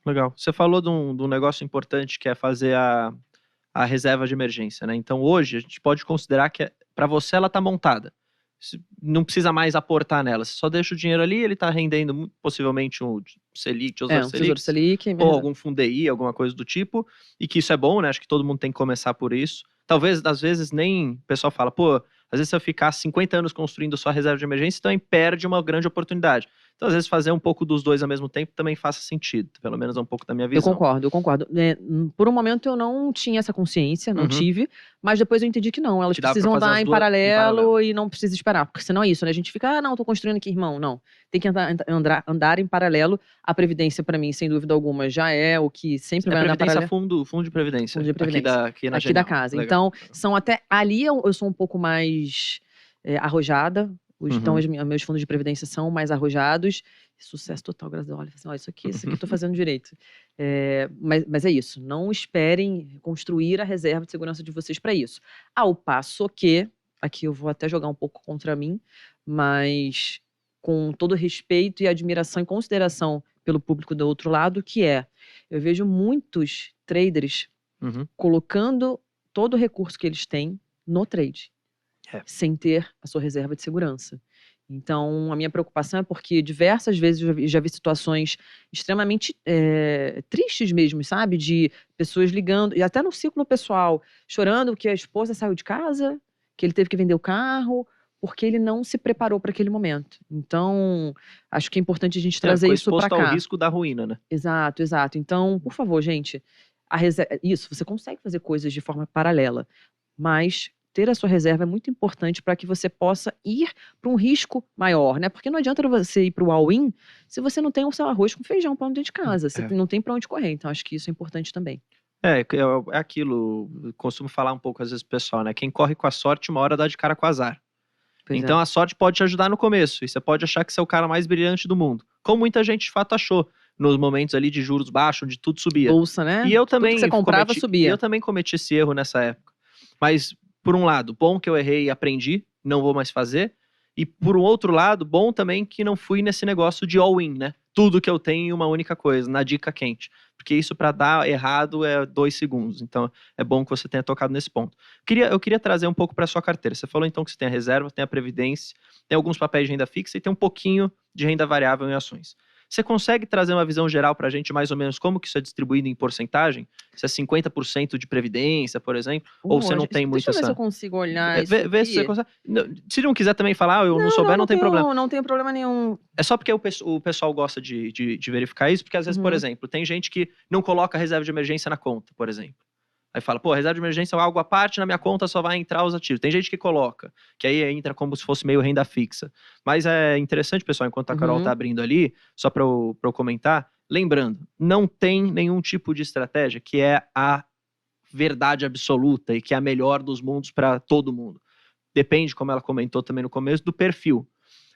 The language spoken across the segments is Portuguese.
Legal. Você falou de um negócio importante que é fazer a reserva de emergência, né? Então hoje a gente pode considerar que para você ela está montada. Não precisa mais aportar nela. Você só deixa o dinheiro ali, ele está rendendo possivelmente um Selic, Tesouro Um Tesouro Selic, Selic, ou algum fundo DI, alguma coisa do tipo, e que isso é bom, né? Acho que todo mundo tem que começar por isso. Talvez, às vezes, nem o pessoal fala, pô, às vezes se eu ficar 50 anos construindo sua reserva de emergência, então aí perde uma grande oportunidade. Então, às vezes, fazer um pouco dos dois ao mesmo tempo também faça sentido. Pelo menos é um pouco da minha Eu visão. concordo, eu concordo. Por um momento eu não tinha essa consciência, não tive, mas depois eu entendi que não. Elas Que dá pra precisam fazer andar as em duas em paralelo paralelo. e não precisa esperar. Porque senão é isso, né? A gente fica, não, tô construindo aqui, irmão. Não. Tem que andar em paralelo. A Previdência, pra mim, sem dúvida alguma, já é o que sempre vai andar em Previdência paralelo. fundo de previdência. Fundo de previdência. Aqui na Aqui da Genial. casa. Legal. Então, são até. Ali eu sou um pouco mais arrojada. Então, meus fundos de previdência são mais arrojados. Sucesso total, graças a Deus. Olha, assim, ó, isso aqui eu tô fazendo direito. Mas é isso. Não esperem construir a reserva de segurança de vocês para isso. Ao passo que, aqui eu vou até jogar um pouco contra mim, mas com todo respeito e admiração e consideração pelo público do outro lado, que eu vejo muitos traders colocando todo o recurso que eles têm no trade, sem ter a sua reserva de segurança. Então, a minha preocupação é porque diversas vezes eu já vi situações extremamente tristes mesmo, sabe? De pessoas ligando, e até no ciclo pessoal, chorando que a esposa saiu de casa, que ele teve que vender o carro, porque ele não se preparou para aquele momento. Então, acho que é importante a gente trazer isso para cá. Exposto ao risco da ruína, né? Exato, exato. Então, por favor, gente, isso, você consegue fazer coisas de forma paralela, mas ter a sua reserva é muito importante para que você possa ir para um risco maior, né? Porque não adianta você ir para o all-in se você não tem o seu arroz com feijão para dentro de casa, você não tem para onde correr. Então, acho que isso é importante também. É aquilo, eu costumo falar um pouco às vezes pro pessoal, né? Quem corre com a sorte, uma hora dá de cara com o azar. Então a sorte pode te ajudar no começo, e você pode achar que você é o cara mais brilhante do mundo. Como muita gente de fato achou, nos momentos ali de juros baixos, onde tudo subia. Bolsa, né? E eu Tudo também que você comprava subia. E eu também cometi esse erro nessa época. Mas, por um lado, bom que eu errei e aprendi, não vou mais fazer. E por um outro lado, bom também que não fui nesse negócio de all-in, né? Tudo que eu tenho em uma única coisa, na dica quente. Porque isso para dar errado é 2 segundos. Então é bom que você tenha tocado nesse ponto. Eu queria trazer um pouco para sua carteira. Você falou então que você tem a reserva, tem a previdência, tem alguns papéis de renda fixa e tem um pouquinho de renda variável em ações. Você consegue trazer uma visão geral para a gente, mais ou menos, como que isso é distribuído em porcentagem? Se é 50% de previdência, por exemplo, ou você não tem muito essa... Deixa eu ver se eu consigo olhar isso Vê se você consegue. Se não quiser também falar, eu não souber, não tem problema. Não tem problema nenhum. É só porque o pessoal gosta de verificar isso, porque às vezes, por exemplo, tem gente que não coloca reserva de emergência na conta, por exemplo. Aí fala, pô, reserva de emergência é algo à parte, na minha conta só vai entrar os ativos. Tem gente que coloca, que aí entra como se fosse meio renda fixa. Mas é interessante, pessoal, enquanto a Carol tá abrindo ali, só pra eu comentar, lembrando, não tem nenhum tipo de estratégia que é a verdade absoluta e que é a melhor dos mundos para todo mundo. Depende, como ela comentou também no começo, do perfil.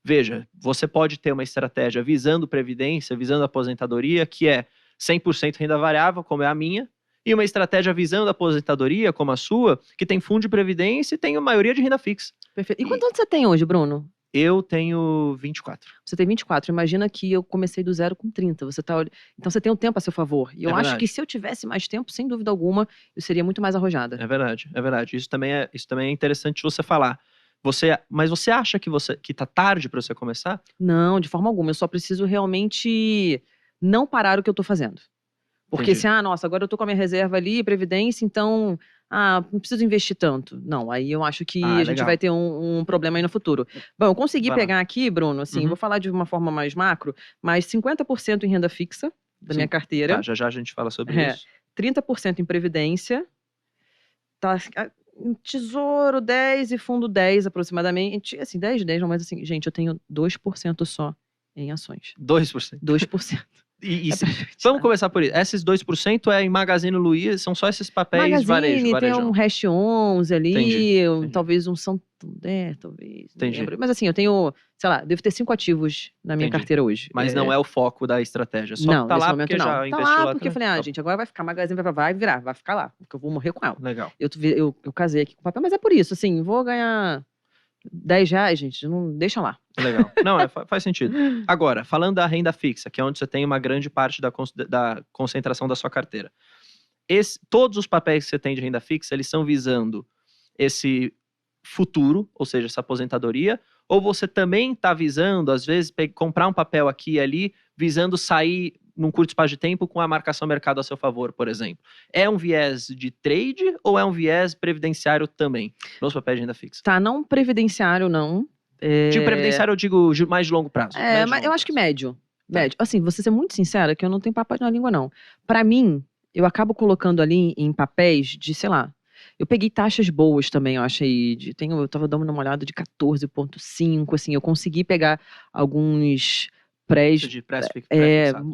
Veja, você pode ter uma estratégia visando previdência, visando aposentadoria, que é 100% renda variável, como é a minha, e uma estratégia visando aposentadoria, como a sua, que tem fundo de previdência e tem a maioria de renda fixa. Perfeito. E quanto anos você tem hoje, Bruno? Eu tenho 24. Você tem 24. Imagina que eu comecei do zero com 30. Então você tem um tempo a seu favor. E eu acho que se eu tivesse mais tempo, sem dúvida alguma, eu seria muito mais arrojada. É verdade, é verdade. Isso também é interessante você falar. Mas você acha que tá tarde para você começar? Não, de forma alguma. Eu só preciso realmente não parar o que eu tô fazendo. Porque nossa, agora eu tô com a minha reserva ali, previdência, então, não preciso investir tanto. Não, aí eu acho que a gente vai ter um problema aí no futuro. Bom, eu consegui pegar aqui, Bruno, assim, vou falar de uma forma mais macro, mas 50% em renda fixa da minha carteira. Tá, já a gente fala sobre isso. 30% em previdência, tá, tesouro 10 e fundo 10 aproximadamente, assim, 10, não, mas assim, gente, eu tenho 2% só em ações. 2%? 2%. Vamos começar por isso. Esses 2% é em Magazine Luiza, são só esses papéis varejão. Tem um Hash 11 ali, talvez um Santander, talvez. Entendi. Mas assim, eu tenho, sei lá, devo ter 5 ativos na minha carteira hoje. Mas não é o foco da estratégia, só não, tá lá porque já investiu lá. Tá lá porque eu falei, gente, agora vai ficar Magazine, vai virar, vai ficar lá, porque eu vou morrer com ela. Legal. Eu casei aqui com o papel, mas é por isso, assim, vou ganhar R$10, gente, não deixa lá. Legal. Não, faz sentido. Agora, falando da renda fixa, que é onde você tem uma grande parte da concentração da sua carteira. Todos os papéis que você tem de renda fixa, eles são visando esse futuro, ou seja, essa aposentadoria, ou você também está visando, às vezes, comprar um papel aqui e ali, visando sair num curto espaço de tempo com a marcação mercado a seu favor, por exemplo. É um viés de trade ou é um viés previdenciário também, nos papéis de renda fixa? Tá, não previdenciário, não. De previdenciário eu digo mais de longo prazo. Mas eu acho que médio. Médio. Assim, vou ser muito sincera, que eu não tenho papo na língua, não. Pra mim, eu acabo colocando ali em papéis de, sei lá, eu peguei taxas boas também, eu achei. Eu tava dando uma olhada de 14,5, assim, eu consegui pegar alguns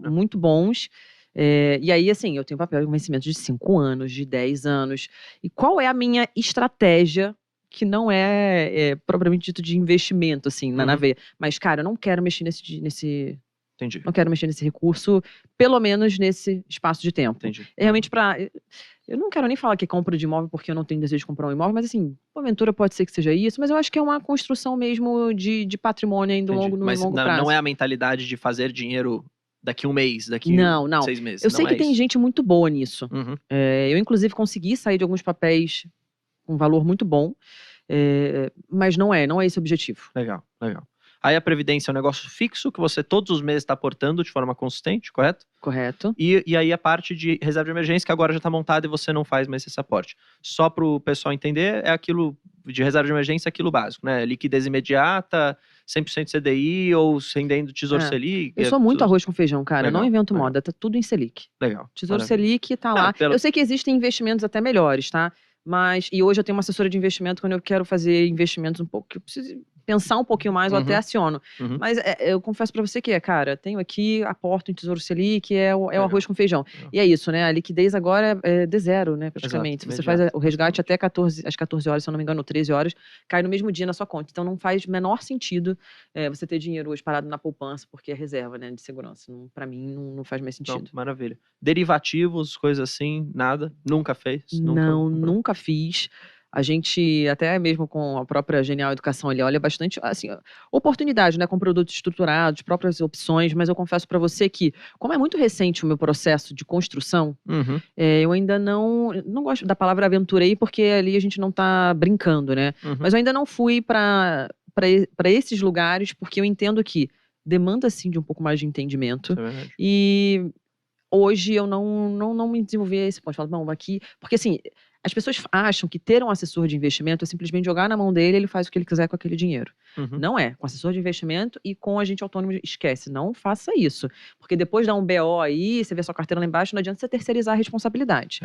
muito bons. E aí, assim, eu tenho papel de vencimento de 5 anos, de 10 anos. E qual é a minha estratégia, que não é propriamente dito de investimento, assim, na veia? Mas, cara, eu não quero mexer nesse Entendi. Não quero mexer nesse recurso, pelo menos nesse espaço de tempo. Entendi. Realmente eu não quero nem falar que é compra de imóvel porque eu não tenho desejo de comprar um imóvel, mas assim, porventura pode ser que seja isso, mas eu acho que é uma construção mesmo de patrimônio ainda no longo prazo. Não é a mentalidade de fazer dinheiro daqui um mês, daqui 6 meses. Eu sei que tem gente muito boa nisso. Uhum. Eu, inclusive, consegui sair de alguns papéis com valor muito bom, mas não é esse o objetivo. Legal. Aí a previdência é um negócio fixo que você todos os meses está aportando de forma consistente, correto? Correto. E aí a parte de reserva de emergência que agora já está montada e você não faz mais esse aporte. Só para o pessoal entender, é aquilo de reserva de emergência, aquilo básico, né? Liquidez imediata, 100% CDI ou rendendo Tesouro Selic. Eu sou muito arroz com feijão, cara. Legal, eu não invento moda, tá tudo em Selic. Legal. Tesouro Selic tá lá. Eu sei que existem investimentos até melhores, tá? E hoje eu tenho uma assessora de investimento quando eu quero fazer investimentos um pouco que eu preciso pensar um pouquinho mais, eu até aciono. Mas eu confesso pra você que cara, tenho aqui, aporto em Tesouro Selic, é o arroz com feijão. E é isso, né? A liquidez agora é de zero, né? Praticamente. Exato, você faz o resgate até às 14 horas, se eu não me engano, 13 horas, cai no mesmo dia na sua conta. Então não faz o menor sentido você ter dinheiro hoje parado na poupança, porque é reserva, né? De segurança. Pra mim, não faz mais sentido. Então, maravilha. Derivativos, coisas assim, nada? Nunca fez? Nunca fiz. A gente, até mesmo com a própria Genial Educação, ele olha bastante, assim, oportunidade, né, com produtos estruturados, próprias opções, mas eu confesso para você que, como é muito recente o meu processo de construção, eu ainda não gosto da palavra aventurei, porque ali a gente não tá brincando, né? Mas eu ainda não fui para esses lugares, porque eu entendo que demanda, sim, de um pouco mais de entendimento. Isso é verdade. E hoje eu não me desenvolvi a esse ponto. Falo, não, aqui... Porque, assim, as pessoas acham que ter um assessor de investimento é simplesmente jogar na mão dele e ele faz o que ele quiser com aquele dinheiro. Não é. Com assessor de investimento e com agente autônomo, esquece. Não faça isso. Porque depois dá um BO aí, você vê sua carteira lá embaixo, não adianta você terceirizar a responsabilidade.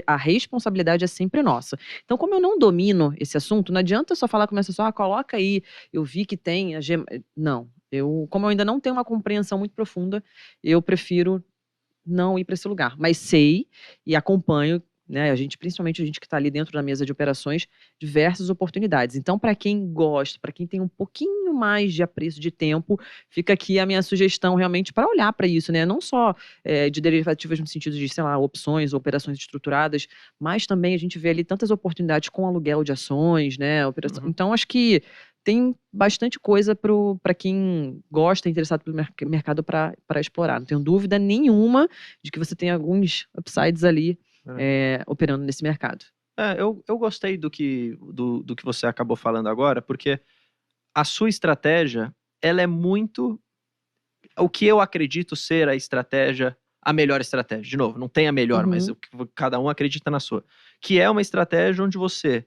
A responsabilidade é sempre nossa. Então, como eu não domino esse assunto, não adianta só falar com o meu assessor, coloca aí, eu vi que tem... Não. Como eu ainda não tenho uma compreensão muito profunda, eu prefiro não ir para esse lugar. Mas sei e acompanho, né, principalmente a gente que está ali dentro da mesa de operações, diversas oportunidades. Então, para quem gosta, para quem tem um pouquinho mais de apreço de tempo, fica aqui a minha sugestão realmente para olhar para isso, né? Não só de derivativas no sentido de, sei lá, opções, operações estruturadas, mas também a gente vê ali tantas oportunidades com aluguel de ações, né? Então, acho que tem bastante coisa para quem gosta, interessado pelo mercado para explorar. Não tenho dúvida nenhuma de que você tem alguns upsides ali operando nesse mercado. Eu gostei do que você acabou falando agora, porque a sua estratégia, ela é muito o que eu acredito ser a melhor estratégia. De novo, não tem a melhor, mas cada um acredita na sua. Que é uma estratégia onde você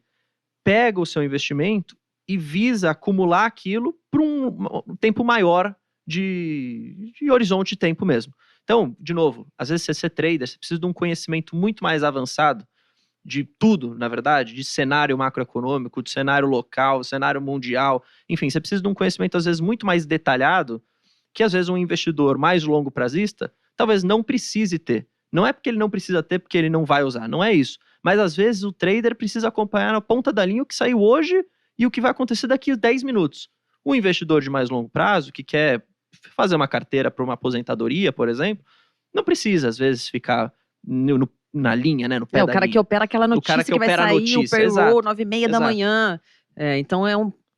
pega o seu investimento e visa acumular aquilo por um tempo maior de horizonte de tempo mesmo. Então, de novo, às vezes você ser trader, você precisa de um conhecimento muito mais avançado de tudo, na verdade, de cenário macroeconômico, de cenário local, cenário mundial, enfim, você precisa de um conhecimento às vezes muito mais detalhado que às vezes um investidor mais longo prazista talvez não precise ter. Não é porque ele não precisa ter, porque ele não vai usar, não é isso. Mas às vezes o trader precisa acompanhar na ponta da linha o que saiu hoje e o que vai acontecer daqui a 10 minutos. O investidor de mais longo prazo, que quer fazer uma carteira para uma aposentadoria, por exemplo, não precisa, às vezes, ficar na linha, né, no pé da linha. O cara que opera aquela notícia que vai sair, o payroll, 9h30 da manhã. Então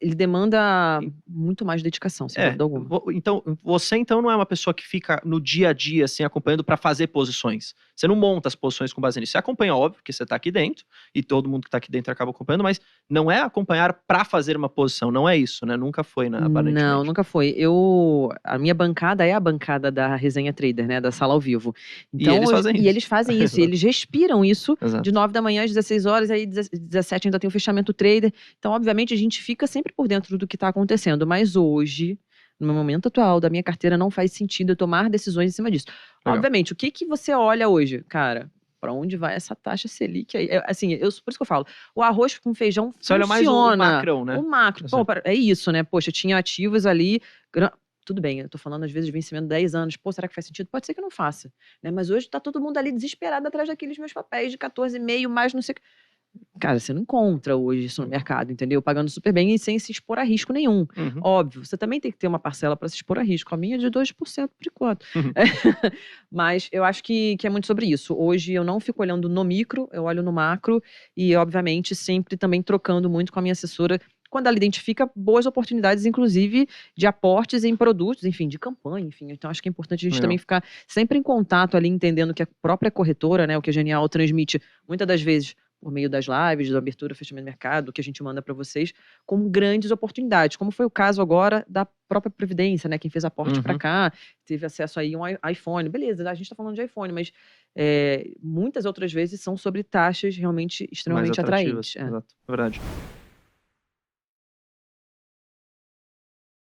ele demanda muito mais dedicação, sem dúvida alguma. Então, você então não é uma pessoa que fica no dia a dia, assim, acompanhando para fazer posições. Você não monta as posições com base nisso. Você acompanha, óbvio, porque você tá aqui dentro, e todo mundo que tá aqui dentro acaba acompanhando, mas não é acompanhar para fazer uma posição, não é isso, né? Nunca foi, né, aparentemente. Não, nunca foi. A minha bancada é a bancada da Resenha Trader, né, da sala ao vivo. Então, eles fazem isso. E eles respiram isso Exato. de 9 da manhã às 16 horas, aí 17 ainda tem o fechamento trader. Então, obviamente, a gente fica sempre por dentro do que está acontecendo, mas hoje, no momento atual da minha carteira, não faz sentido eu tomar decisões em cima disso. Legal. Obviamente, o que você olha hoje? Cara, para onde vai essa taxa Selic aí? Assim, por isso que eu falo, o arroz com feijão você funciona. olha mais o macrão, né? O macro. Pô, é isso, né? Poxa, tinha ativos ali. Tudo bem, eu tô falando às vezes de vencimento de 10 anos. Pô, será que faz sentido? Pode ser que não faça. Né? Mas hoje tá todo mundo ali desesperado atrás daqueles meus papéis de 14,5, mais não sei o que. Cara, você não encontra hoje isso no mercado, entendeu? Pagando super bem e sem se expor a risco nenhum. Óbvio, você também tem que ter uma parcela para se expor a risco. A minha é de 2% por enquanto. Mas eu acho que é muito sobre isso. Hoje eu não fico olhando no micro, eu olho no macro e, obviamente, sempre também trocando muito com a minha assessora quando ela identifica boas oportunidades, inclusive de aportes em produtos, enfim, de campanha, enfim. Então, acho que é importante a gente também ficar sempre em contato ali, entendendo que a própria corretora, né, o que a Genial transmite, muitas das vezes, por meio das lives, da abertura, fechamento do mercado, que a gente manda para vocês, com grandes oportunidades, como foi o caso agora da própria Previdência, né? Quem fez aporte para cá, teve acesso aí a um iPhone. Beleza, a gente está falando de iPhone, mas muitas outras vezes são sobre taxas realmente extremamente atraentes. Exato, é verdade.